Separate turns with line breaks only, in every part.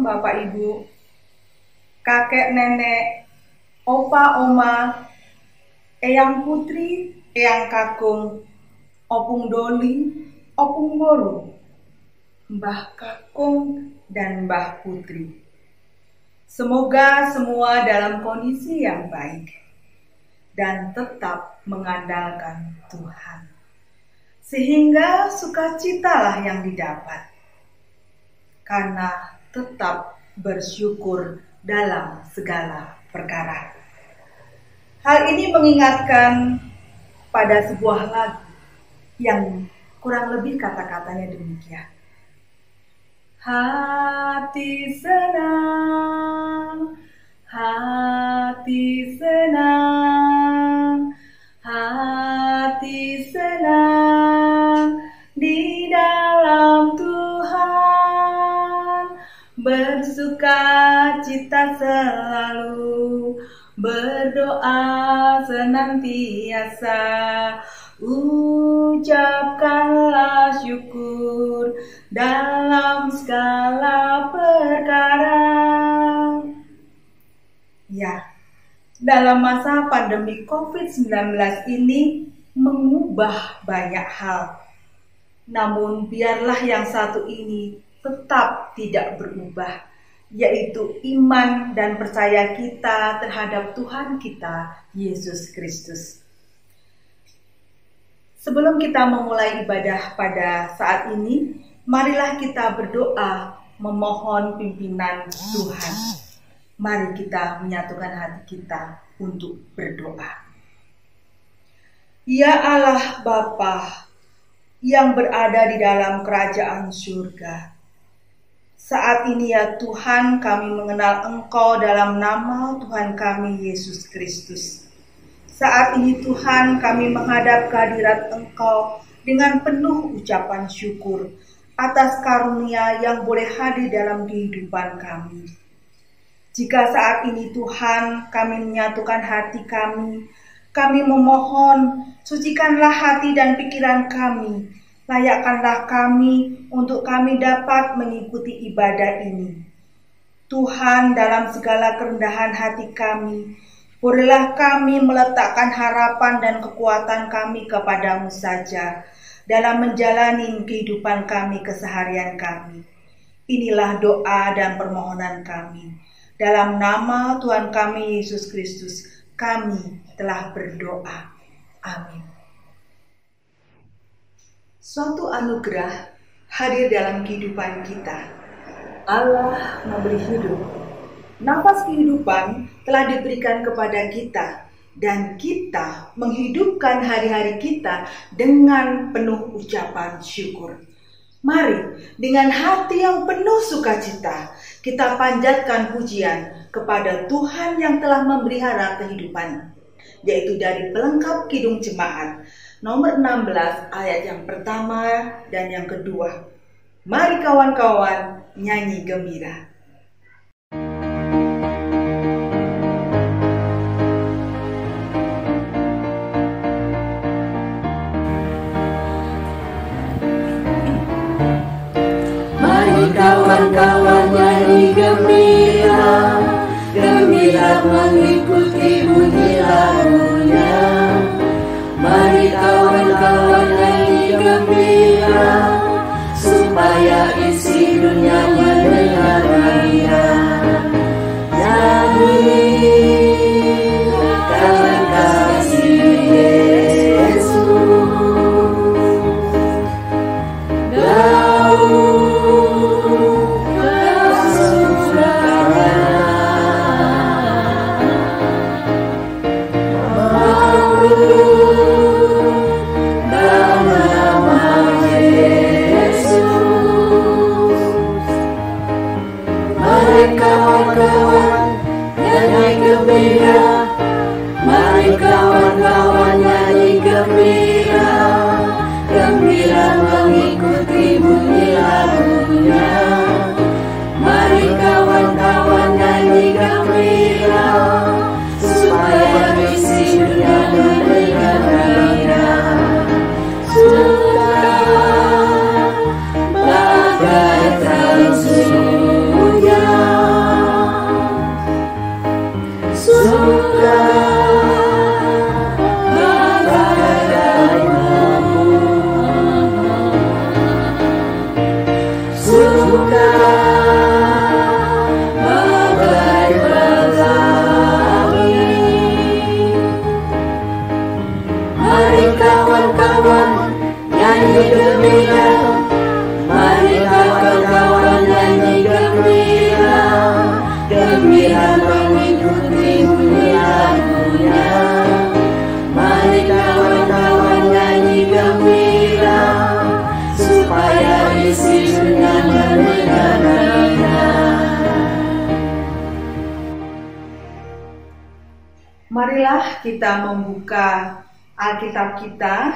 Bapak Ibu, kakek nenek, opa oma, eyang putri, eyang kakung, opung doli, opung bolu, mbah kakung, dan mbah putri. Semoga semua dalam kondisi yang baik dan tetap mengandalkan Tuhan, sehingga sukacitalah yang didapat, karena tetap bersyukur dalam segala perkara. Hal ini mengingatkan pada sebuah lagu yang kurang lebih kata-katanya demikian. Hati senang, hati senang, hati senang di dalam Tuhan, bersuka cita selalu, berdoa senantiasa, ucapkanlah syukur dalam segala perkara. Ya, dalam masa pandemi COVID-19 ini mengubah banyak hal. Namun biarlah yang satu ini tetap tidak berubah, yaitu iman dan percaya kita terhadap Tuhan kita, Yesus Kristus. Sebelum kita memulai ibadah pada saat ini, marilah kita berdoa memohon pimpinan Tuhan. Mari kita menyatukan hati kita untuk berdoa. Ya Allah Bapa yang berada di dalam kerajaan surga, saat ini ya Tuhan, kami mengenal Engkau dalam nama Tuhan kami Yesus Kristus. Saat ini Tuhan, kami menghadap kehadirat Engkau dengan penuh ucapan syukur atas karunia yang boleh hadir dalam kehidupan kami. Jika saat ini Tuhan, kami menyatukan hati kami memohon, sucikanlah hati dan pikiran kami, layakkanlah kami untuk kami dapat mengikuti ibadah ini. Tuhan, dalam segala kerendahan hati kami, bolehlah kami meletakkan harapan dan kekuatan kami kepadamu saja dalam menjalani kehidupan kami keseharian kami. Inilah doa dan permohonan kami. Dalam nama Tuhan kami Yesus Kristus, kami telah berdoa. Amin. Suatu anugerah hadir dalam kehidupan kita. Allah memberi hidup. Nafas kehidupan telah diberikan kepada kita, dan kita menghidupkan hari-hari kita dengan penuh ucapan syukur. Mari dengan hati yang penuh sukacita kita panjatkan pujian kepada Tuhan yang telah memelihara kehidupan, yaitu dari pelengkap Kidung Jemaat nomor 16 ayat yang pertama dan yang kedua. Mari kawan-kawan nyanyi gembira.
Kawan-kawan nyanyi gembira, gembira mengikuti bunyi lagunya. Mari kawan-kawan nyanyi gembira, supaya isi dunia mendengarnya. Nyanyi karena kasih Yesus. Gaul Mari kawan-kawan nyanyi gembira, mari kawan-kawan nyanyi gembira, gembira mengikuti bunyi lagunya. Mari kawan-kawan nyanyi gembira, supaya isi dunia mendengarnya.
Marilah kita membuka Alkitab kita.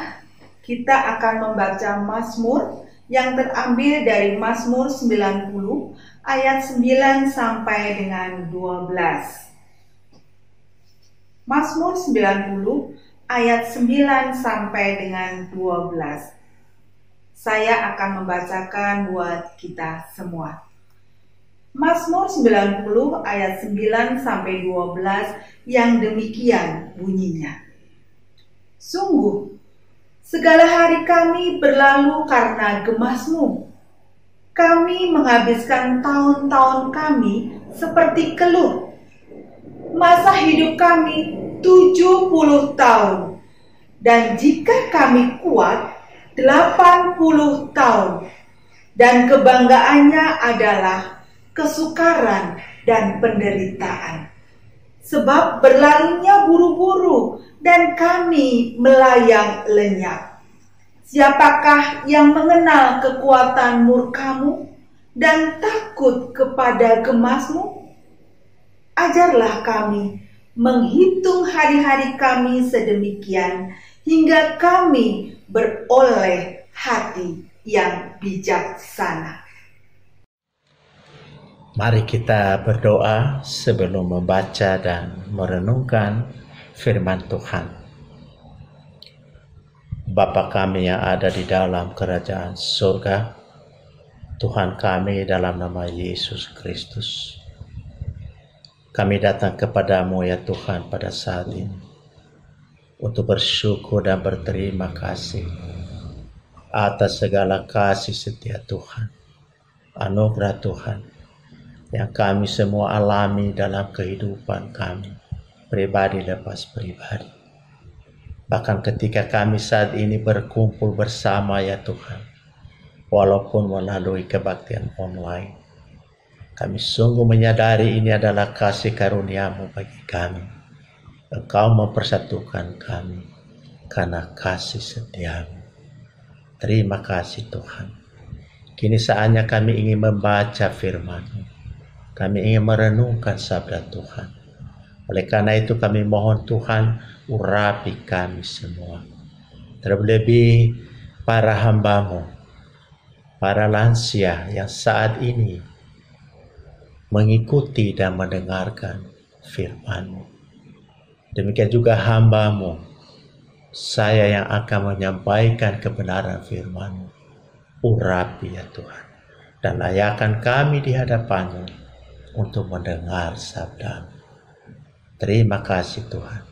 Kita akan membaca Mazmur yang terambil dari Mazmur 90 ayat 9 sampai dengan 12. Mazmur 90 ayat 9 sampai dengan 12. Saya akan membacakan buat kita semua. Mazmur 90 ayat 9 sampai 12 yang demikian bunyinya. Sungguh, segala hari kami berlalu karena gemas-Mu. Kami menghabiskan tahun-tahun kami seperti keluh. Masa hidup kami 70 tahun. Dan jika kami kuat, 80 tahun. Dan kebanggaannya adalah kesukaran dan penderitaan. Sebab berlalunya buru-buru dan kami melayang lenyap. Siapakah yang mengenal kekuatan murka-Mu dan takut kepada gemas-Mu? Ajarlah kami menghitung hari-hari kami sedemikian hingga kami beroleh hati yang bijaksana.
Mari kita berdoa sebelum membaca dan merenungkan firman Tuhan. Bapa kami yang ada di dalam kerajaan surga, Tuhan kami dalam nama Yesus Kristus, kami datang kepadamu ya Tuhan pada saat ini untuk bersyukur dan berterima kasih atas segala kasih setia Tuhan, anugerah Tuhan yang kami semua alami dalam kehidupan kami, pribadi lepas pribadi. Bahkan ketika kami saat ini berkumpul bersama ya Tuhan, walaupun melalui kebaktian online, kami sungguh menyadari ini adalah kasih karunia-Mu bagi kami. Engkau mempersatukan kami karena kasih setia-Mu. Terima kasih Tuhan. Kini saatnya kami ingin membaca firman-Mu. Kami ingin merenungkan sabda Tuhan. Oleh karena itu kami mohon Tuhan, urapi kami semua. Terlebih para hamba-Mu, para lansia yang saat ini mengikuti dan mendengarkan firman-Mu. Demikian juga hamba-Mu, saya yang akan menyampaikan kebenaran firman-Mu. Urapi ya Tuhan, dan layakkan kami di hadapan-Mu untuk mendengar sabda-Mu. Terima kasih Tuhan.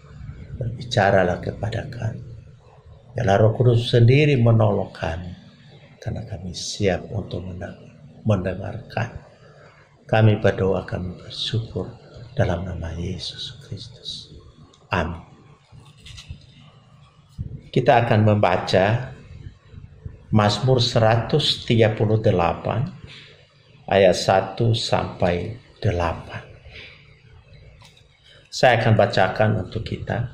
Berbicaralah kepada kami. Biarlah Roh Kudus sendiri menolong kami, karena kami siap untuk mendengarkan. Kami berdoa, kami bersyukur dalam nama Yesus Kristus. Amin. Kita akan membaca Mazmur 138 ayat 1 sampai 8. Saya akan bacakan untuk kita.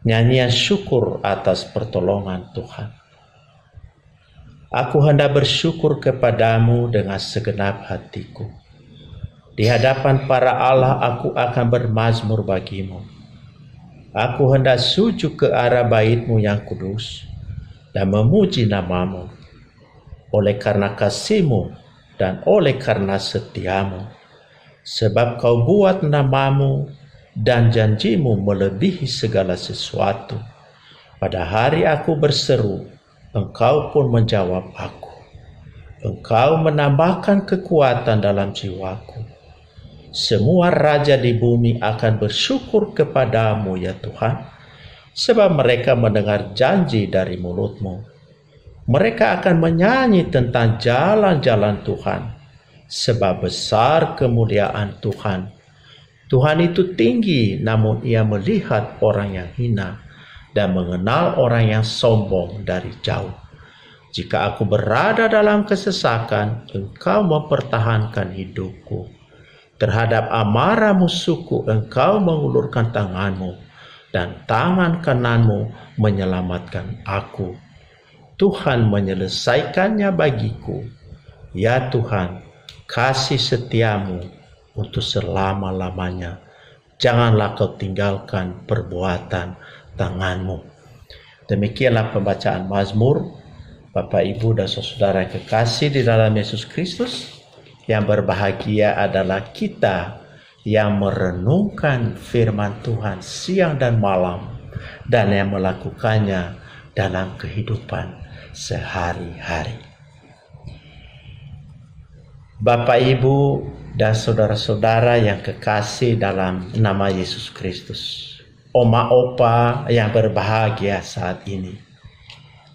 Nyanyian syukur atas pertolongan Tuhan. Aku hendak bersyukur kepadamu dengan segenap hatiku. Di hadapan para Allah aku akan bermazmur bagimu. Aku hendak sujud ke arah bait-Mu yang kudus dan memuji nama-Mu. Oleh karena kasih-Mu dan oleh karena setia-Mu, sebab Kau buat nama-Mu dan janji-Mu melebihi segala sesuatu. Pada hari aku berseru, Engkau pun menjawab aku. Engkau menambahkan kekuatan dalam jiwaku. Semua raja di bumi akan bersyukur kepadamu ya Tuhan, sebab mereka mendengar janji dari mulut-Mu. Mereka akan menyanyi tentang jalan-jalan Tuhan, sebab besar kemuliaan Tuhan. Tuhan itu tinggi, namun Ia melihat orang yang hina dan mengenal orang yang sombong dari jauh. Jika aku berada dalam kesesakan, Engkau mempertahankan hidupku. Terhadap amarah musuhku, Engkau mengulurkan tangan-Mu, dan tangan kanan-Mu menyelamatkan aku. Tuhan menyelesaikannya bagiku. Ya Tuhan, kasih setiamu untuk selama-lamanya. Janganlah Kau tinggalkan perbuatan tangan-Mu. Demikianlah pembacaan Mazmur. Bapak, Ibu, dan saudara kekasih di dalam Yesus Kristus, yang berbahagia adalah kita yang merenungkan firman Tuhan siang dan malam, dan yang melakukannya dalam kehidupan sehari-hari. Bapak, Ibu, dan saudara-saudara yang kekasih dalam nama Yesus Kristus, oma opa yang berbahagia saat ini,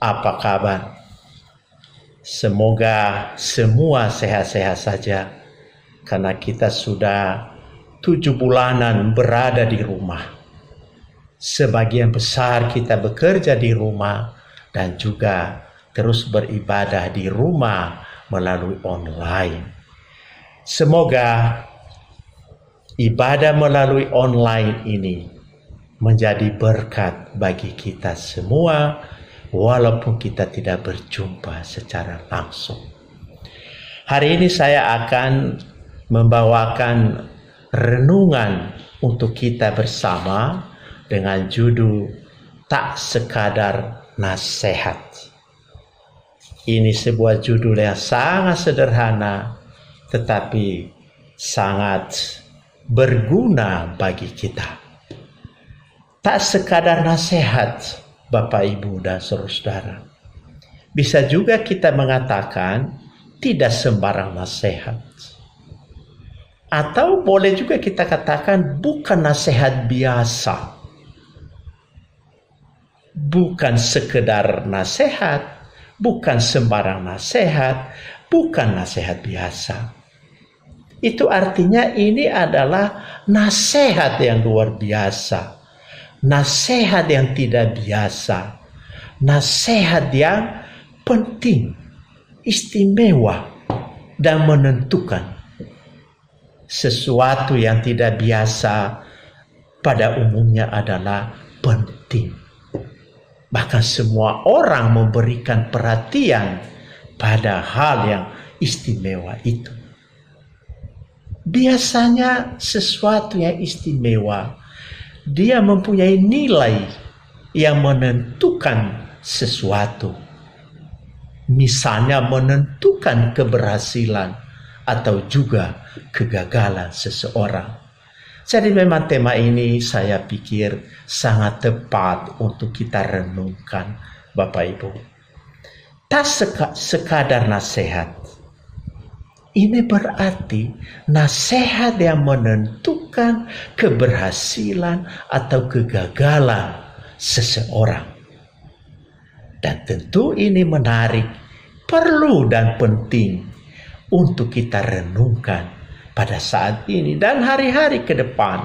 apa kabar? Semoga semua sehat-sehat saja, karena kita sudah 7 bulanan berada di rumah. Sebagian besar kita bekerja di rumah dan juga terus beribadah di rumah melalui online. Semoga ibadah melalui online ini menjadi berkat bagi kita semua, walaupun kita tidak berjumpa secara langsung. Hari ini saya akan membawakan renungan untuk kita bersama dengan judul Tak Sekadar Nasihat. Ini sebuah judul yang sangat sederhana, tetapi sangat berguna bagi kita. Tak sekadar nasihat, Bapak, Ibu, dan saudara. Bisa juga kita mengatakan tidak sembarang nasihat. Atau boleh juga kita katakan bukan nasihat biasa. Bukan sekedar nasihat, bukan sembarang nasihat, bukan nasihat biasa. Itu artinya ini adalah nasihat yang luar biasa. Nasihat yang tidak biasa. Nasihat yang penting, istimewa, dan menentukan. Sesuatu yang tidak biasa pada umumnya adalah penting. Bahkan semua orang memberikan perhatian pada hal yang istimewa itu. Biasanya sesuatu yang istimewa, dia mempunyai nilai yang menentukan sesuatu. Misalnya menentukan keberhasilan atau juga kegagalan seseorang. Jadi memang tema ini saya pikir sangat tepat untuk kita renungkan, Bapak, Ibu. Tak sekadar nasihat. Ini berarti nasihat yang menentukan keberhasilan atau kegagalan seseorang. Dan tentu ini menarik, perlu dan penting untuk kita renungkan pada saat ini dan hari-hari ke depan.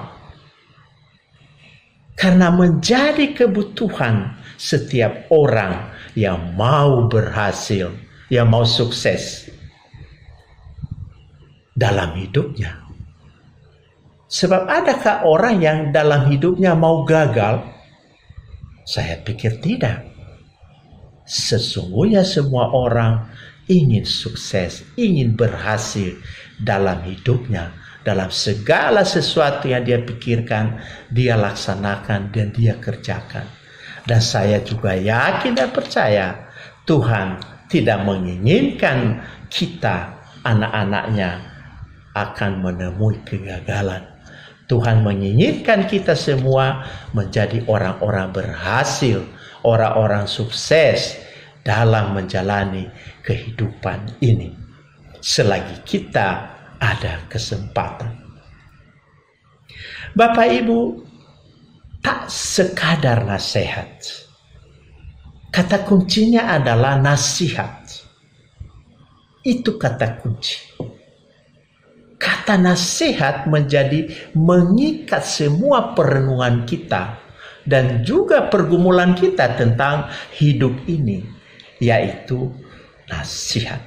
Karena menjadi kebutuhan setiap orang yang mau berhasil, yang mau sukses dalam hidupnya. Sebab adakah orang yang dalam hidupnya mau gagal? Saya pikir tidak. Sesungguhnya semua orang ingin sukses, ingin berhasil dalam hidupnya, dalam segala sesuatu yang dia pikirkan, dia laksanakan dan dia kerjakan. Dan saya juga yakin dan percaya Tuhan tidak menginginkan kita, anak-anaknya, akan menemui kegagalan. Tuhan menginginkan kita semua menjadi orang-orang berhasil, orang-orang sukses dalam menjalani kehidupan ini, selagi kita ada kesempatan. Bapak, Ibu, tak sekadar nasihat. Kata kuncinya adalah nasihat. Itu kata kunci. kata nasihat menjadi mengikat semua perenungan kita dan juga pergumulan kita tentang hidup ini, yaitu nasihat.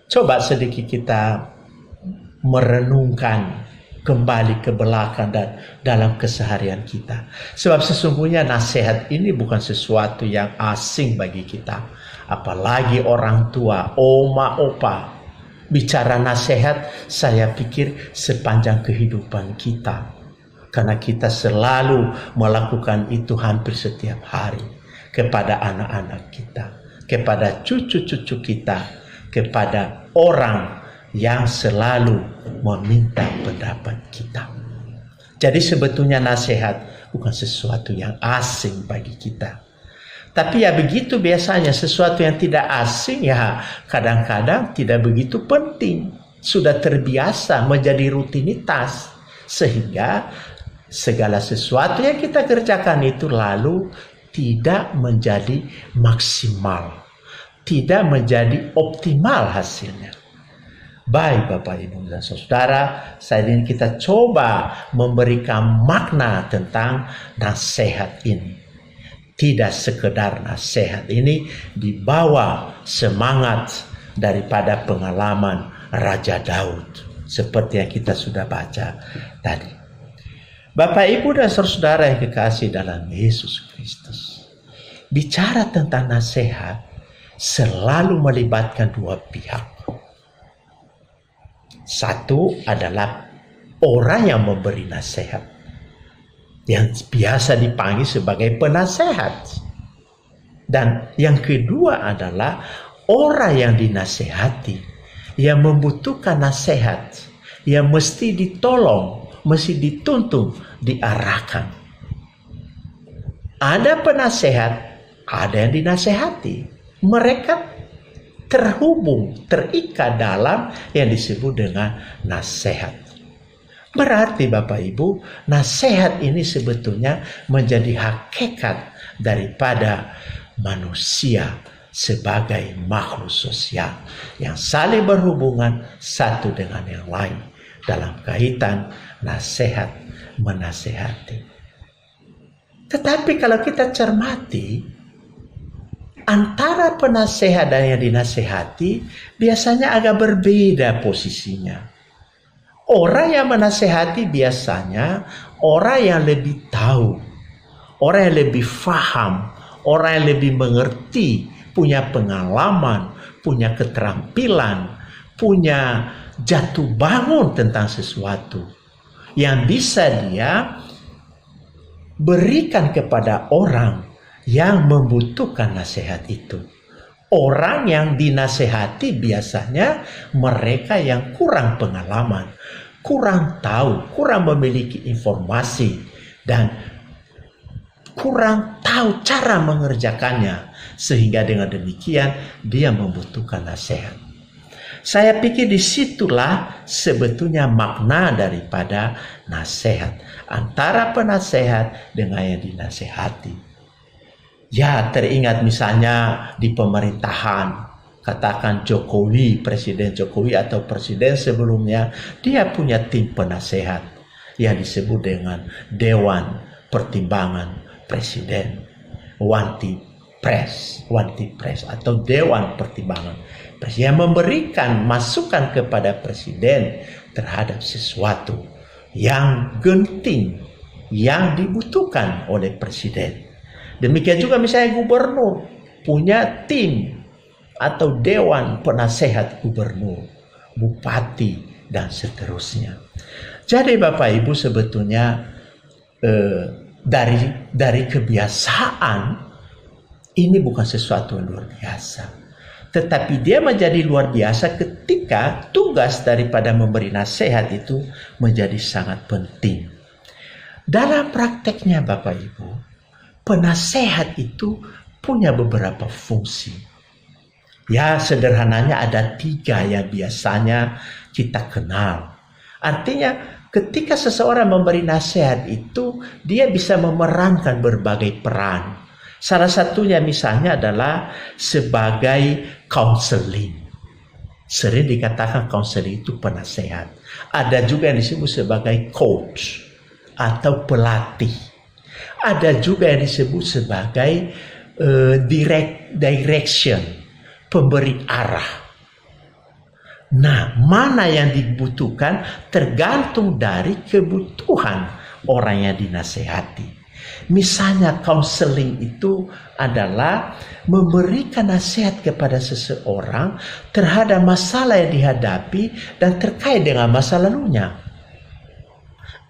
Coba sedikit kita merenungkan kembali ke belakang dan dalam keseharian kita. Sebab sesungguhnya nasihat ini bukan sesuatu yang asing bagi kita. Apalagi orang tua, oma, opa. Bicara nasihat, saya pikir sepanjang kehidupan kita. Karena kita selalu melakukan itu hampir setiap hari. Kepada anak-anak kita, kepada cucu-cucu kita, kepada orang yang selalu meminta pendapat kita. Jadi sebetulnya nasihat bukan sesuatu yang asing bagi kita. Tapi ya begitu biasanya, sesuatu yang tidak asing ya kadang-kadang tidak begitu penting. Sudah terbiasa menjadi rutinitas. Sehingga segala sesuatu yang kita kerjakan itu lalu tidak menjadi maksimal. Tidak menjadi optimal hasilnya. Baik Bapak Ibu dan Saudara, saat ini kita coba memberikan makna tentang nasihat ini. Tidak sekedar nasihat ini dibawa semangat daripada pengalaman Raja Daud. Seperti yang kita sudah baca tadi. Bapak Ibu dan Saudara yang kekasih dalam Yesus Kristus. Bicara tentang nasihat selalu melibatkan dua pihak. Satu adalah orang yang memberi nasihat, yang biasa dipanggil sebagai penasehat. Dan yang kedua adalah orang yang dinasehati, yang membutuhkan nasihat, yang mesti ditolong, mesti dituntun, diarahkan. Ada penasehat, ada yang dinasehati. Mereka terhubung, terikat dalam yang disebut dengan nasihat. Berarti Bapak Ibu, nasihat ini sebetulnya menjadi hakikat daripada manusia sebagai makhluk sosial yang saling berhubungan satu dengan yang lain dalam kaitan nasihat menasehati. Tetapi kalau kita cermati, antara penasehat dan yang dinasehati biasanya agak berbeda posisinya. Orang yang menasehati biasanya orang yang lebih tahu, orang yang lebih faham, orang yang lebih mengerti, punya pengalaman, punya keterampilan, punya jatuh bangun tentang sesuatu yang bisa dia berikan kepada orang yang membutuhkan nasihat itu. Orang yang dinasehati biasanya mereka yang kurang pengalaman, kurang tahu, kurang memiliki informasi, dan kurang tahu cara mengerjakannya. Sehingga dengan demikian dia membutuhkan nasihat. Saya pikir disitulah sebetulnya makna daripada nasihat. Antara penasehat dengan yang dinasehati. Ya, teringat misalnya di pemerintahan, katakan Jokowi, Presiden Jokowi atau presiden sebelumnya, dia punya tim penasehat yang disebut dengan Dewan Pertimbangan Presiden, Wanti Pres atau Dewan Pertimbangan Presiden, yang memberikan masukan kepada presiden terhadap sesuatu yang genting, yang dibutuhkan oleh presiden. Demikian juga misalnya gubernur punya tim atau dewan penasehat gubernur, bupati, dan seterusnya. Jadi Bapak Ibu sebetulnya dari kebiasaan ini bukan sesuatu yang luar biasa. Tetapi dia menjadi luar biasa ketika tugas daripada memberi nasihat itu menjadi sangat penting. Dalam prakteknya Bapak Ibu, penasehat itu punya beberapa fungsi. Ya, sederhananya ada 3 yang biasanya kita kenal. Artinya ketika seseorang memberi nasihat itu, dia bisa memerankan berbagai peran. Salah satunya misalnya adalah sebagai counseling. Sering dikatakan konseling itu penasehat. Ada juga yang disebut sebagai coach atau pelatih. Ada juga yang disebut sebagai direction, pemberi arah. Nah, mana yang dibutuhkan tergantung dari kebutuhan orang yang dinasehati. Misalnya counseling itu adalah memberikan nasihat kepada seseorang terhadap masalah yang dihadapi dan terkait dengan masa lalunya.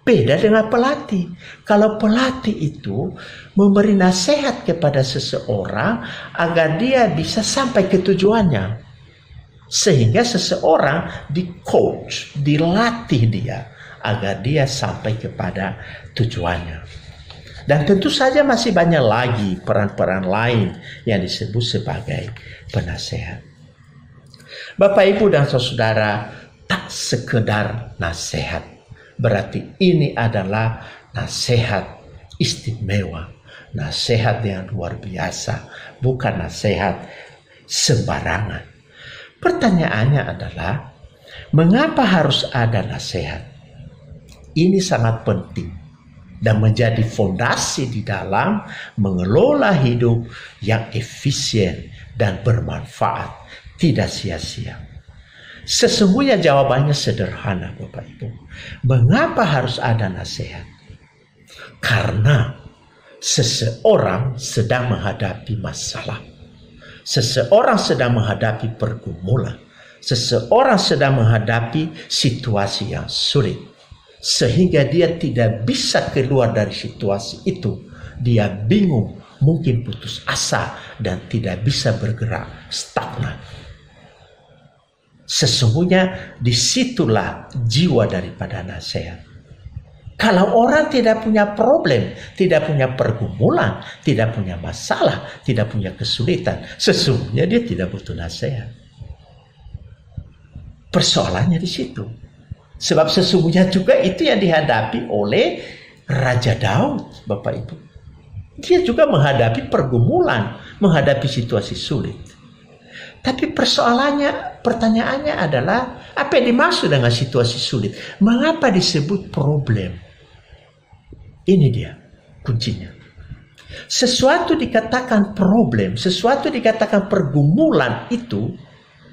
Beda dengan pelatih. Kalau pelatih itu memberi nasihat kepada seseorang agar dia bisa sampai ke tujuannya. Sehingga seseorang di-coach, dilatih dia agar dia sampai kepada tujuannya. Dan tentu saja masih banyak lagi peran-peran lain yang disebut sebagai penasehat. Bapak, Ibu, dan saudara, tak sekedar nasihat. Berarti ini adalah nasihat istimewa. Nasihat yang luar biasa. Bukan nasihat sembarangan. Pertanyaannya adalah, mengapa harus ada nasihat? Ini sangat penting dan menjadi fondasi di dalam mengelola hidup yang efisien dan bermanfaat, tidak sia-sia. Sesungguhnya jawabannya sederhana, Bapak Ibu. Mengapa harus ada nasihat? Karena seseorang sedang menghadapi masalah. Seseorang sedang menghadapi pergumulan. Seseorang sedang menghadapi situasi yang sulit. Sehingga dia tidak bisa keluar dari situasi itu. Dia bingung, mungkin putus asa, dan tidak bisa bergerak, stagnan. Sesungguhnya disitulah jiwa daripada nasihat. Kalau orang tidak punya problem, tidak punya pergumulan, tidak punya masalah, tidak punya kesulitan, sesungguhnya dia tidak butuh nasihat. Persoalannya di situ. Sebab sesungguhnya juga itu yang dihadapi oleh Raja Daud, Bapak Ibu. Dia juga menghadapi pergumulan, menghadapi situasi sulit. Tapi pertanyaannya adalah, apa yang dimaksud dengan situasi sulit? Mengapa disebut problem? Ini dia kuncinya. Sesuatu dikatakan problem, sesuatu dikatakan pergumulan itu,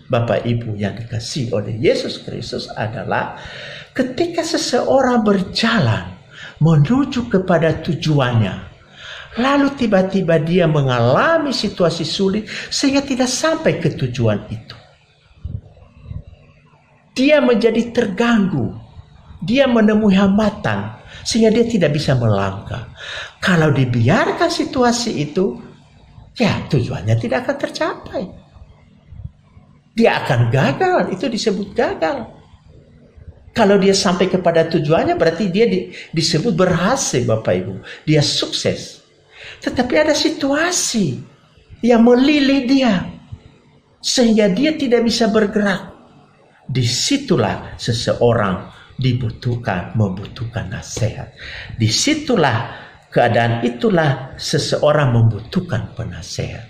Bapak Ibu yang dikasihi oleh Yesus Kristus, adalah ketika seseorang berjalan menuju kepada tujuannya, lalu tiba-tiba dia mengalami situasi sulit sehingga tidak sampai ke tujuan itu. Dia menjadi terganggu, dia menemui hambatan sehingga dia tidak bisa melangkah. Kalau dibiarkan situasi itu, ya tujuannya tidak akan tercapai. Dia akan gagal, itu disebut gagal. Kalau dia sampai kepada tujuannya, berarti dia disebut berhasil, Bapak Ibu. Dia sukses. Tetapi ada situasi yang melilih dia, sehingga dia tidak bisa bergerak. Disitulah seseorang membutuhkan nasihat. Disitulah keadaan itulah seseorang membutuhkan penasehat.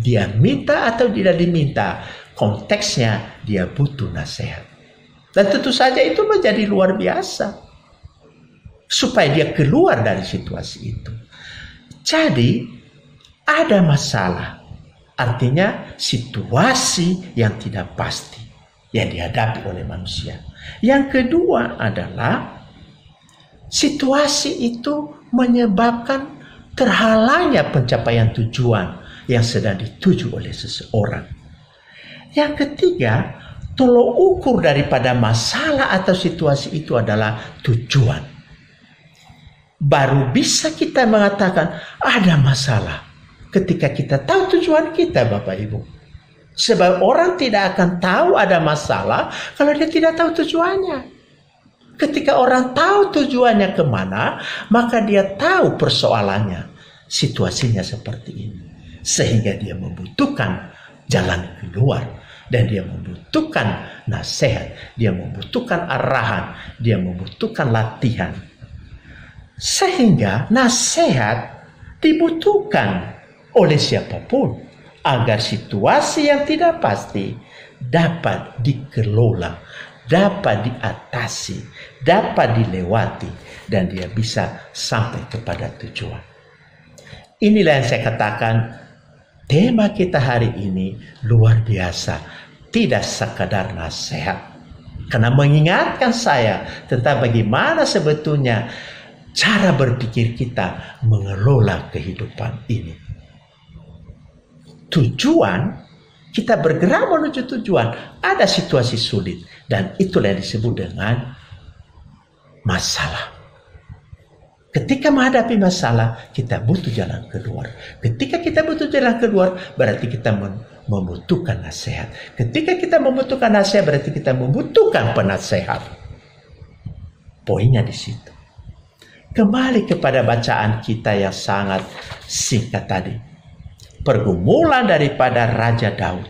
Dia minta atau tidak diminta, konteksnya dia butuh nasihat. Dan tentu saja itu menjadi luar biasa supaya dia keluar dari situasi itu. Jadi ada masalah, artinya situasi yang tidak pasti yang dihadapi oleh manusia. Yang kedua adalah situasi itu menyebabkan terhalangnya pencapaian tujuan yang sedang dituju oleh seseorang. Yang ketiga, tolok ukur daripada masalah atau situasi itu adalah tujuan. Baru bisa kita mengatakan ada masalah ketika kita tahu tujuan kita, Bapak Ibu. Sebab orang tidak akan tahu ada masalah kalau dia tidak tahu tujuannya. Ketika orang tahu tujuannya kemana, maka dia tahu persoalannya. Situasinya seperti ini. Sehingga dia membutuhkan jalan keluar. Dan dia membutuhkan nasihat. Dia membutuhkan arahan. Dia membutuhkan latihan. Sehingga nasihat dibutuhkan oleh siapapun. Agar situasi yang tidak pasti dapat dikelola, dapat diatasi, dapat dilewati, dan dia bisa sampai kepada tujuan. Inilah yang saya katakan, tema kita hari ini luar biasa, tidak sekadar nasihat. Karena mengingatkan saya tentang bagaimana sebetulnya cara berpikir kita mengelola kehidupan ini. Tujuan, kita bergerak menuju tujuan, ada situasi sulit, dan itulah yang disebut dengan masalah. Ketika menghadapi masalah, kita butuh jalan keluar. Ketika kita butuh jalan keluar, berarti kita membutuhkan nasihat. Ketika kita membutuhkan nasihat, berarti kita membutuhkan penasehat. Poinnya di situ. Kembali kepada bacaan kita yang sangat singkat tadi. Pergumulan daripada Raja Daud.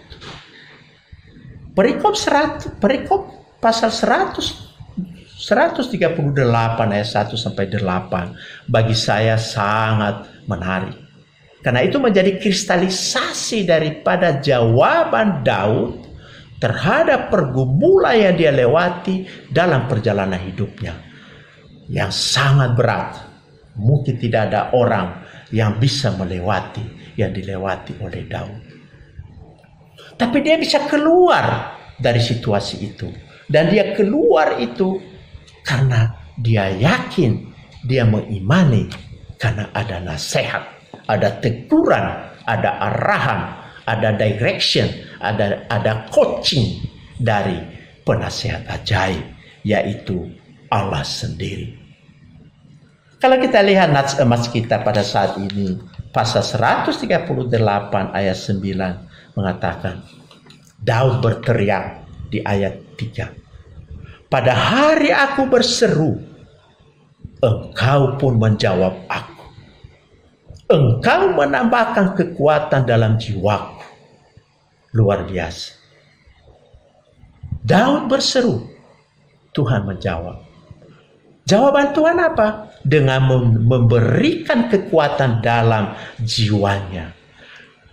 Perikop pasal 138 ayat 1 sampai 8 bagi saya sangat menarik. Karena itu menjadi kristalisasi daripada jawaban Daud terhadap pergumulan yang dia lewati dalam perjalanan hidupnya. Yang sangat berat. Mungkin tidak ada orang yang bisa melewati yang dilewati oleh Daud. Tapi dia bisa keluar dari situasi itu. Dan dia keluar itu karena dia yakin, dia mengimani, karena ada nasihat, ada teguran, ada arahan, ada direction, ada coaching dari penasihat ajaib, yaitu Allah sendiri. Kalau kita lihat nats emas kita pada saat ini, pasal 138 ayat 9 mengatakan, Daud berteriak di ayat 3. Pada hari aku berseru, Engkau pun menjawab aku. Engkau menambahkan kekuatan dalam jiwaku. Luar biasa. Daud berseru, Tuhan menjawab. Jawaban Tuhan apa? Dengan memberikan kekuatan dalam jiwanya.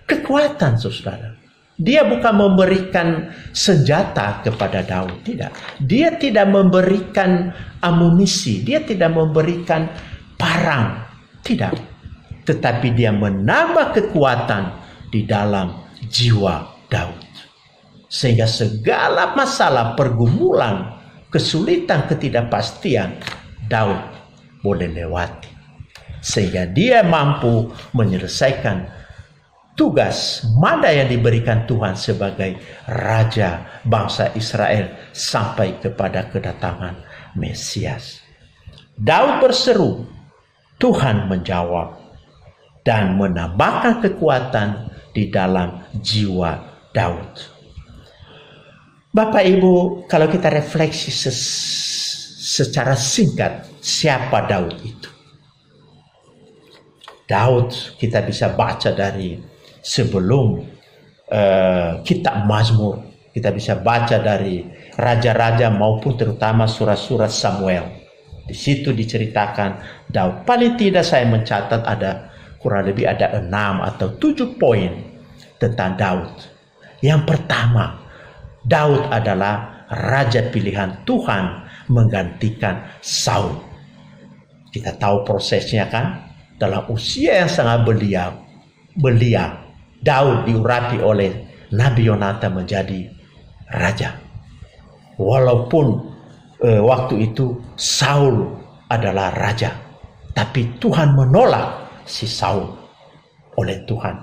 Kekuatan, saudara. Dia bukan memberikan senjata kepada Daud, tidak. Dia tidak memberikan amunisi, dia tidak memberikan parang, tidak. Tetapi dia menambah kekuatan di dalam jiwa Daud. Sehingga segala masalah, pergumulan, kesulitan, ketidakpastian, Daud boleh lewati. Sehingga dia mampu menyelesaikan tugas mana yang diberikan Tuhan sebagai Raja bangsa Israel sampai kepada kedatangan Mesias. Daud berseru, Tuhan menjawab dan menambahkan kekuatan di dalam jiwa Daud. Bapak Ibu, kalau kita refleksi secara singkat, siapa Daud itu? Daud kita bisa baca dari sebelum kitab Mazmur, kita bisa baca dari raja-raja maupun terutama surat-surat Samuel. Di situ diceritakan Daud. Paling tidak saya mencatat ada kurang lebih ada 6 atau 7 poin tentang Daud. Yang pertama, Daud adalah raja pilihan Tuhan menggantikan Saul. Kita tahu prosesnya kan? Dalam usia yang sangat belia, Daud diurapi oleh Nabi Yonatan menjadi raja. Walaupun waktu itu Saul adalah raja, tapi Tuhan menolak si Saul oleh Tuhan.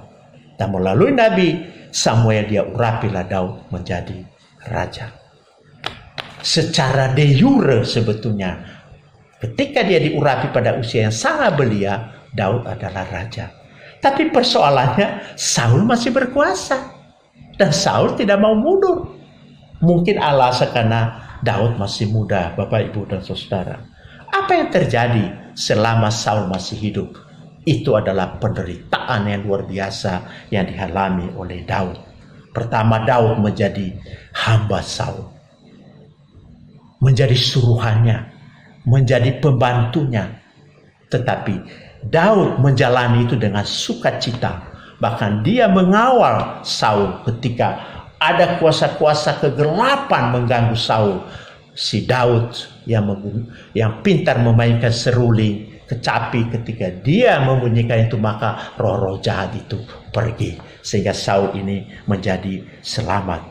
Dan melalui Nabi Samuel dia urapilah Daud menjadi raja. Secara de jure sebetulnya, ketika dia diurapi pada usia yang sangat belia, Daud adalah raja. Tapi persoalannya Saul masih berkuasa. Dan Saul tidak mau mundur. Mungkin alasan karena Daud masih muda, Bapak, Ibu, dan Saudara. Apa yang terjadi selama Saul masih hidup? Itu adalah penderitaan yang luar biasa yang dialami oleh Daud. Pertama, Daud menjadi hamba Saul. Menjadi suruhannya. Menjadi pembantunya. Tetapi Daud menjalani itu dengan sukacita. Bahkan dia mengawal Saul ketika ada kuasa-kuasa kegelapan mengganggu Saul. Si Daud yang pintar memainkan seruling, kecapi, ketika dia membunyikan itu maka roh-roh jahat itu pergi. Sehingga Saul ini menjadi selamat.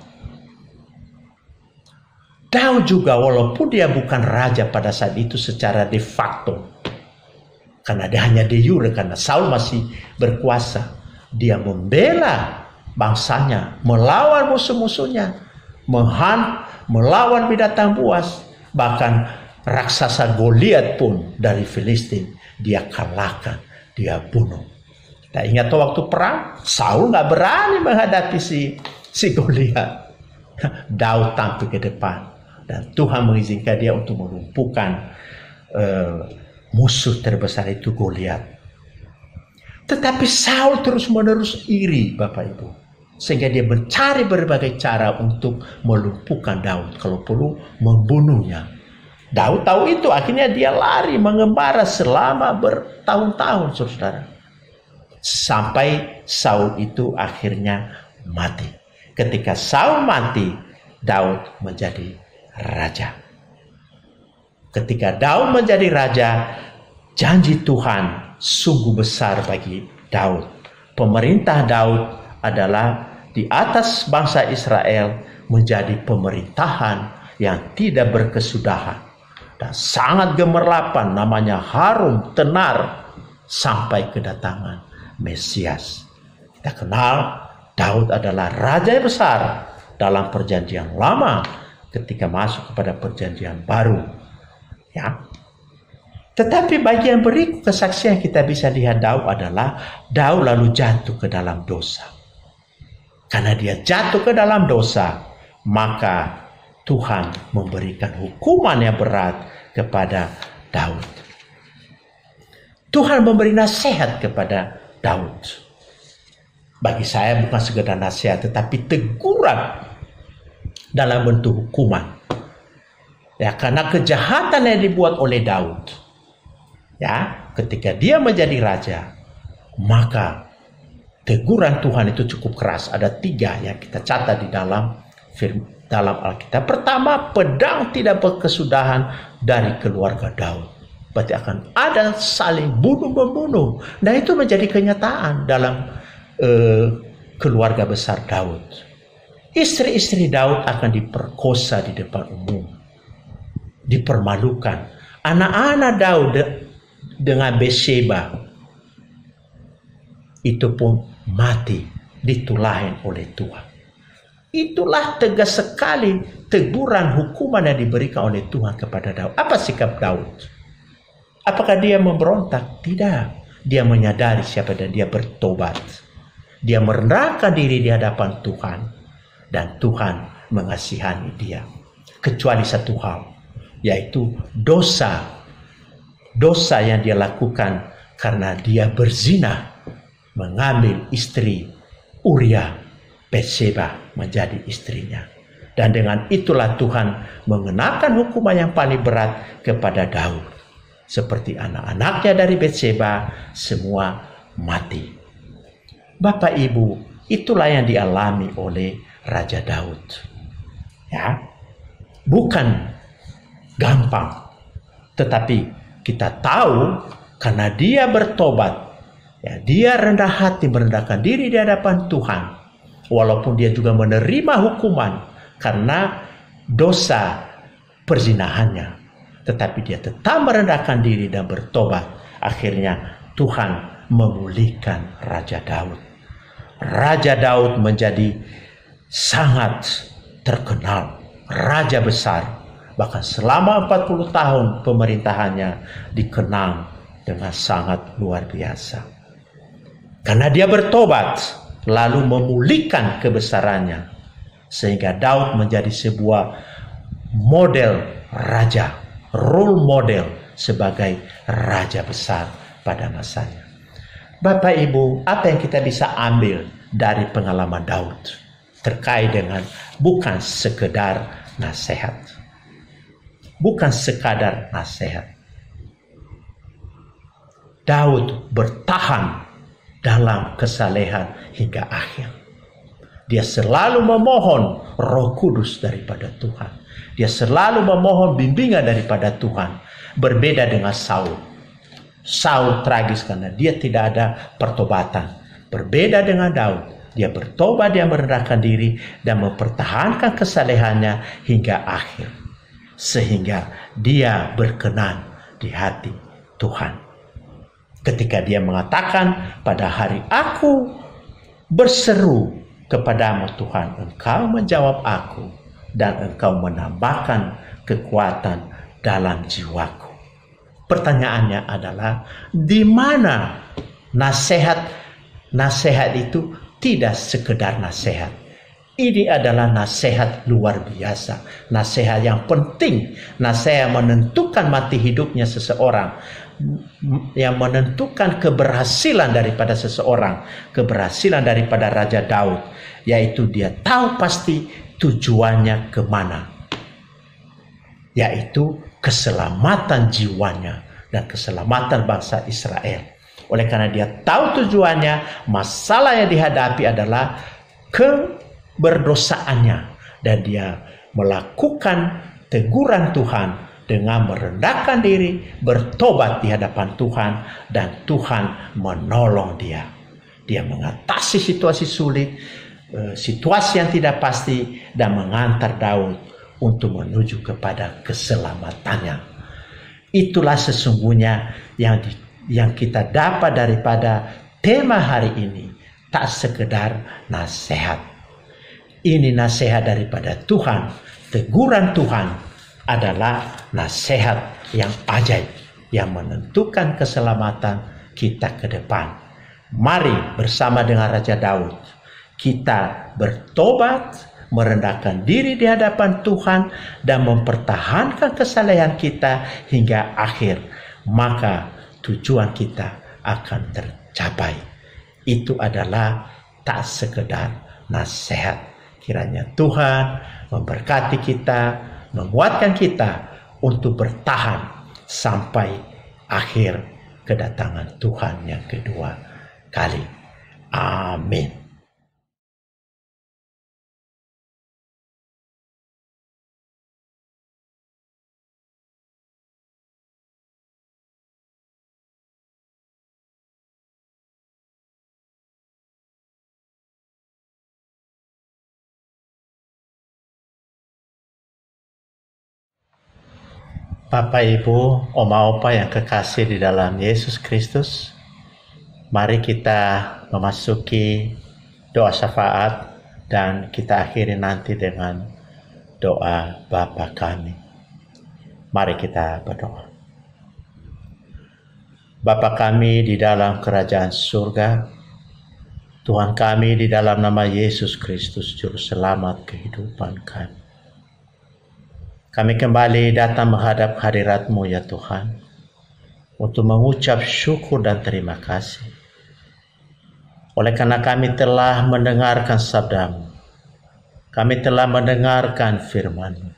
Daud juga walaupun dia bukan raja pada saat itu secara de facto. Karena dia hanya de jure, karena Saul masih berkuasa. Dia membela bangsanya, melawan musuh-musuhnya, melawan binatang buas, bahkan raksasa Goliat pun dari Filistin dia kalahkan, dia bunuh. Nah, ingat waktu perang Saul nggak berani menghadapi si Goliat. Daud tampil ke depan dan Tuhan mengizinkan dia untuk melumpuhkan musuh terbesar itu Goliat. Tetapi Saul terus-menerus iri, Bapak Ibu. Sehingga dia mencari berbagai cara untuk melumpuhkan Daud. Kalau perlu membunuhnya. Daud tahu itu, akhirnya dia lari mengembara selama bertahun-tahun, saudara. Sampai Saul itu akhirnya mati. Ketika Saul mati, Daud menjadi raja. Ketika Daud menjadi raja, janji Tuhan sungguh besar bagi Daud. Pemerintah Daud adalah di atas bangsa Israel menjadi pemerintahan yang tidak berkesudahan dan sangat gemerlapan, namanya harum tenar sampai kedatangan Mesias. Kita kenal Daud adalah raja yang besar dalam perjanjian lama ketika masuk kepada perjanjian baru. Ya. Tetapi bagian berikut kesaksian kita bisa lihat Daud adalah Daud lalu jatuh ke dalam dosa. Karena dia jatuh ke dalam dosa, maka Tuhan memberikan hukuman yang berat kepada Daud. Tuhan memberi nasihat kepada Daud. Bagi saya bukan sekedar nasihat, tetapi teguran dalam bentuk hukuman. Ya, karena kejahatan yang dibuat oleh Daud. Ya, ketika dia menjadi raja, maka teguran Tuhan itu cukup keras. Ada 3 yang kita catat di dalam Alkitab. Pertama, pedang tidak berkesudahan dari keluarga Daud. Berarti akan ada saling bunuh-membunuh. Nah, itu menjadi kenyataan dalam keluarga besar Daud. Istri-istri Daud akan diperkosa di depan umum. Dipermalukan. Anak-anak Daud dengan Bathsheba itu pun mati, ditulahin oleh Tuhan. Itulah tegas sekali teguran hukuman yang diberikan oleh Tuhan kepada Daud. Apa sikap Daud? Apakah dia memberontak? Tidak. Dia menyadari siapa dan dia bertobat. Dia merendahkan diri di hadapan Tuhan. Dan Tuhan mengasihani dia. Kecuali satu hal, yaitu dosa. Dosa yang dia lakukan karena dia berzina. Mengambil istri Uria, Bathsheba menjadi istrinya. Dan dengan itulah Tuhan mengenakan hukuman yang paling berat kepada Daud. Seperti anak-anaknya dari Bathsheba, semua mati. Bapak Ibu, itulah yang dialami oleh Raja Daud. Ya, bukan gampang. Tetapi kita tahu karena dia bertobat. Ya, dia rendah hati merendahkan diri di hadapan Tuhan. Walaupun dia juga menerima hukuman karena dosa perzinahannya. Tetapi dia tetap merendahkan diri dan bertobat. Akhirnya Tuhan memulihkan Raja Daud. Raja Daud menjadi sangat terkenal. Raja besar. Bahkan selama 40 tahun pemerintahannya dikenal dengan sangat luar biasa. Karena dia bertobat, lalu memulihkan kebesarannya. Sehingga Daud menjadi sebuah model raja, role model sebagai raja besar pada masanya. Bapak Ibu, apa yang kita bisa ambil dari pengalaman Daud terkait dengan bukan sekedar nasihat. Bukan sekadar nasihat. Daud bertahan dalam kesalehan hingga akhir. Dia selalu memohon Roh Kudus daripada Tuhan. Dia selalu memohon bimbingan daripada Tuhan. Berbeda dengan Saul. Saul tragis karena dia tidak ada pertobatan. Berbeda dengan Daud. Dia bertobat, dia merendahkan diri dan mempertahankan kesalehannya hingga akhir. Sehingga dia berkenan di hati Tuhan. Ketika dia mengatakan, pada hari aku berseru kepadamu Tuhan, Engkau menjawab aku dan Engkau menambahkan kekuatan dalam jiwaku. Pertanyaannya adalah, di mana nasihat itu tidak sekedar nasihat. Ini adalah nasihat luar biasa, nasihat yang penting, nasihat yang menentukan mati hidupnya seseorang, yang menentukan keberhasilan daripada seseorang, keberhasilan daripada Raja Daud, yaitu dia tahu pasti tujuannya kemana, yaitu keselamatan jiwanya dan keselamatan bangsa Israel. Oleh karena dia tahu tujuannya, masalah yang dihadapi adalah keberdosaannya, dan dia melakukan teguran Tuhan dengan merendahkan diri, bertobat di hadapan Tuhan, dan Tuhan menolong dia. Dia mengatasi situasi sulit, situasi yang tidak pasti, dan mengantar Daud untuk menuju kepada keselamatannya. Itulah sesungguhnya yang kita dapat daripada tema hari ini. Tak sekedar nasihat. Ini nasihat daripada Tuhan. Teguran Tuhan adalah nasihat yang ajaib, yang menentukan keselamatan kita ke depan. Mari bersama dengan Raja Daud kita bertobat, merendahkan diri di hadapan Tuhan, dan mempertahankan kesalehan kita hingga akhir. Maka tujuan kita akan tercapai. Itu adalah tak sekedar nasihat. Kiranya Tuhan memberkati kita, menguatkan kita untuk bertahan sampai akhir kedatangan Tuhan yang kedua kali. Amin. Bapak, Ibu, Oma, Opa yang kekasih di dalam Yesus Kristus, mari kita memasuki doa syafaat dan kita akhiri nanti dengan doa Bapa kami. Mari kita berdoa. Bapa kami di dalam kerajaan surga, Tuhan kami di dalam nama Yesus Kristus, Juru Selamat kehidupan kami. Kami kembali datang menghadap hadirat-Mu ya Tuhan, untuk mengucap syukur dan terima kasih. Oleh karena kami telah mendengarkan sabda-Mu, kami telah mendengarkan firman-Mu,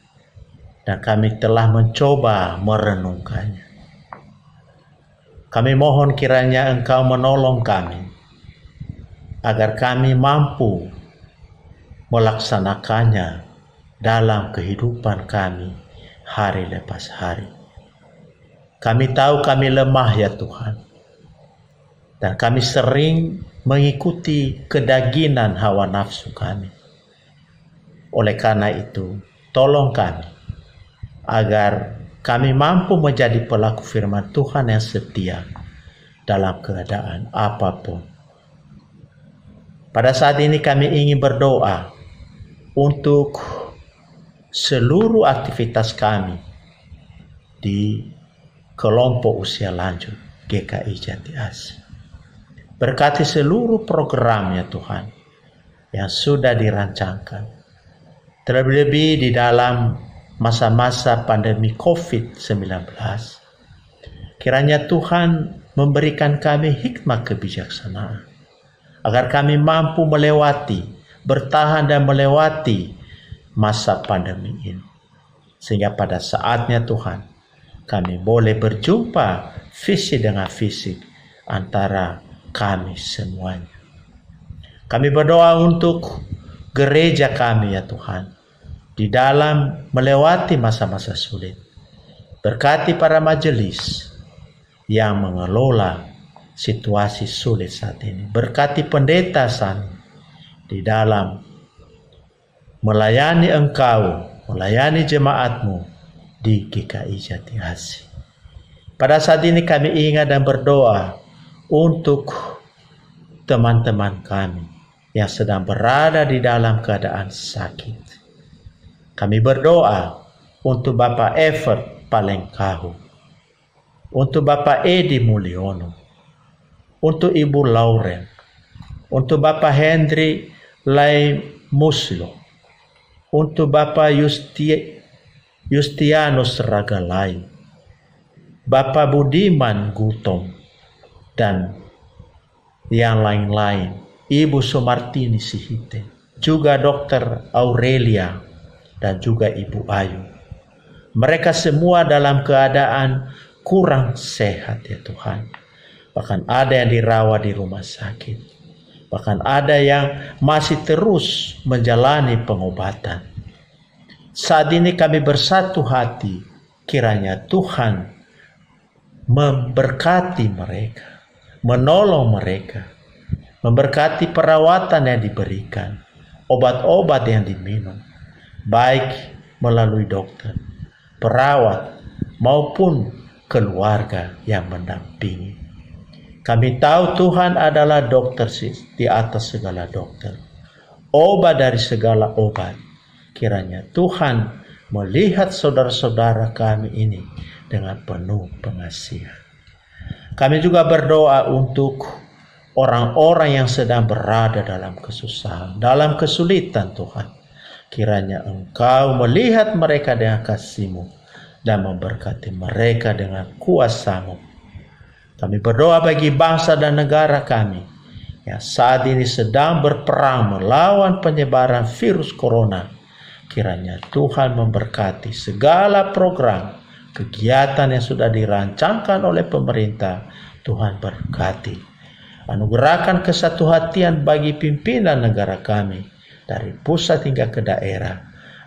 dan kami telah mencoba merenungkannya. Kami mohon kiranya Engkau menolong kami, agar kami mampu melaksanakannya dalam kehidupan kami hari lepas hari. Kami tahu kami lemah ya Tuhan, dan kami sering mengikuti kedagingan hawa nafsu kami. Oleh karena itu, tolong kami agar kami mampu menjadi pelaku firman Tuhan yang setia dalam keadaan apapun. Pada saat ini kami ingin berdoa untuk seluruh aktivitas kami di kelompok usia lanjut GKI Jati Asih. Berkati seluruh program ya Tuhan yang sudah dirancangkan, terlebih di dalam masa-masa pandemi COVID-19. Kiranya Tuhan memberikan kami hikmat kebijaksanaan, agar kami mampu melewati, bertahan dan melewati masa pandemi ini, sehingga pada saatnya Tuhan kami boleh berjumpa fisik dengan fisik antara kami semuanya. Kami berdoa untuk gereja kami ya Tuhan, di dalam melewati masa-masa sulit. Berkati para majelis yang mengelola situasi sulit saat ini. Berkati pendeta Sani di dalam melayani Engkau, melayani jemaatmu di GKI Jati Asih. Pada saat ini kami ingat dan berdoa untuk teman-teman kami yang sedang berada di dalam keadaan sakit. Kami berdoa untuk Bapak Evert Palengkahu, untuk Bapak Edi Mulyono, untuk Ibu Lauren, untuk Bapak Hendri Lai Muslo, untuk Bapak Yustianus Ragalai, Bapak Budiman Gutom, dan yang lain-lain, Ibu Sumartini Sihite, juga Dr. Aurelia, dan juga Ibu Ayu. Mereka semua dalam keadaan kurang sehat ya Tuhan. Bahkan ada yang dirawat di rumah sakit. Bahkan ada yang masih terus menjalani pengobatan. Saat ini kami bersatu hati, kiranya Tuhan memberkati mereka, menolong mereka, memberkati perawatan yang diberikan, obat-obat yang diminum, baik melalui dokter, perawat, maupun keluarga yang mendampingi. Kami tahu Tuhan adalah dokter di atas segala dokter, obat dari segala obat. Kiranya Tuhan melihat saudara-saudara kami ini dengan penuh pengasihan. Kami juga berdoa untuk orang-orang yang sedang berada dalam kesusahan, dalam kesulitan Tuhan. Kiranya Engkau melihat mereka dengan kasih-Mu dan memberkati mereka dengan kuasa-Mu. Kami berdoa bagi bangsa dan negara kami yang saat ini sedang berperang melawan penyebaran virus corona. Kiranya Tuhan memberkati segala program, kegiatan yang sudah dirancangkan oleh pemerintah. Tuhan berkati. Anugerahkan kesatu hatian bagi pimpinan negara kami dari pusat hingga ke daerah,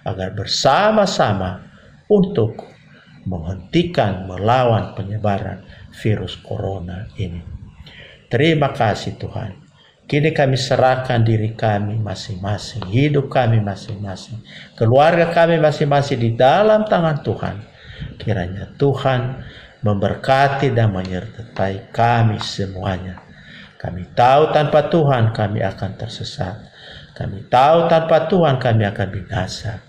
agar bersama-sama untuk menghentikan melawan penyebaran virus corona ini. Terima kasih Tuhan. Kini kami serahkan diri kami masing-masing, hidup kami masing-masing, keluarga kami masing-masing di dalam tangan Tuhan. Kiranya Tuhan memberkati dan menyertai kami semuanya. Kami tahu tanpa Tuhan kami akan tersesat. Kami tahu tanpa Tuhan kami akan binasa.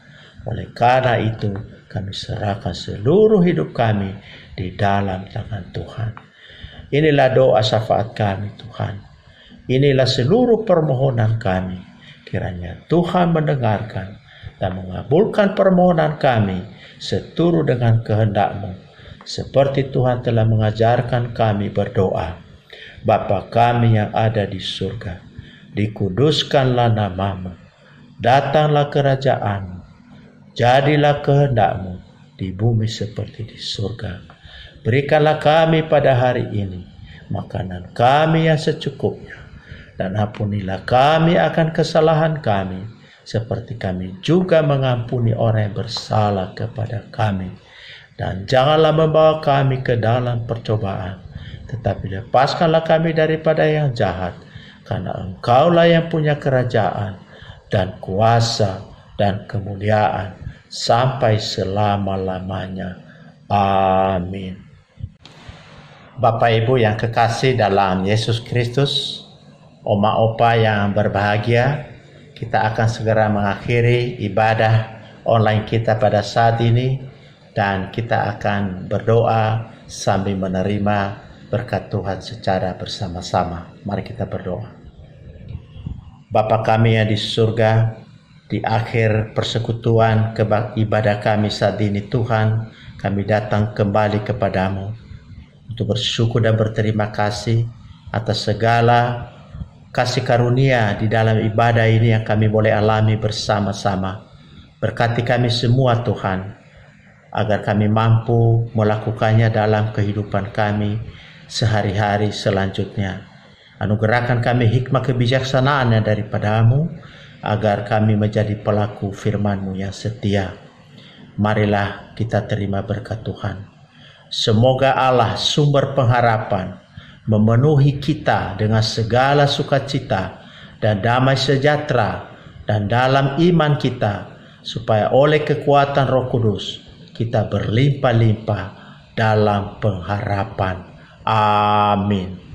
Oleh karena itu kami serahkan seluruh hidup kami di dalam tangan Tuhan. Inilah doa syafaat kami Tuhan. Inilah seluruh permohonan kami. Kiranya Tuhan mendengarkan dan mengabulkan permohonan kami seturut dengan kehendak-Mu. Seperti Tuhan telah mengajarkan kami berdoa. Bapa kami yang ada di surga, dikuduskanlah nama-Mu, datanglah kerajaan-Mu, jadilah kehendak-Mu di bumi seperti di surga. Berikanlah kami pada hari ini makanan kami yang secukupnya, dan ampunilah kami akan kesalahan kami, seperti kami juga mengampuni orang yang bersalah kepada kami. Dan janganlah membawa kami ke dalam percobaan, tetapi lepaskanlah kami daripada yang jahat, karena Engkaulah yang punya kerajaan dan kuasa dan kemuliaan sampai selama-lamanya. Amin. Bapak Ibu yang kekasih dalam Yesus Kristus, Oma Opa yang berbahagia, kita akan segera mengakhiri ibadah online kita pada saat ini, dan kita akan berdoa sambil menerima berkat Tuhan secara bersama-sama. Mari kita berdoa. Bapa kami yang di surga, di akhir persekutuan ibadah kami saat ini Tuhan, kami datang kembali kepadamu untuk bersyukur dan berterima kasih atas segala kasih karunia di dalam ibadah ini yang kami boleh alami bersama-sama. Berkati kami semua Tuhan, agar kami mampu melakukannya dalam kehidupan kami sehari-hari selanjutnya. Anugerahkan kami hikmah kebijaksanaan yang daripada-Mu, agar kami menjadi pelaku firman-Mu yang setia. Marilah kita terima berkat Tuhan. Semoga Allah sumber pengharapan memenuhi kita dengan segala sukacita dan damai sejahtera dan dalam iman kita, supaya oleh kekuatan Roh Kudus kita berlimpah-limpah dalam pengharapan. Amin.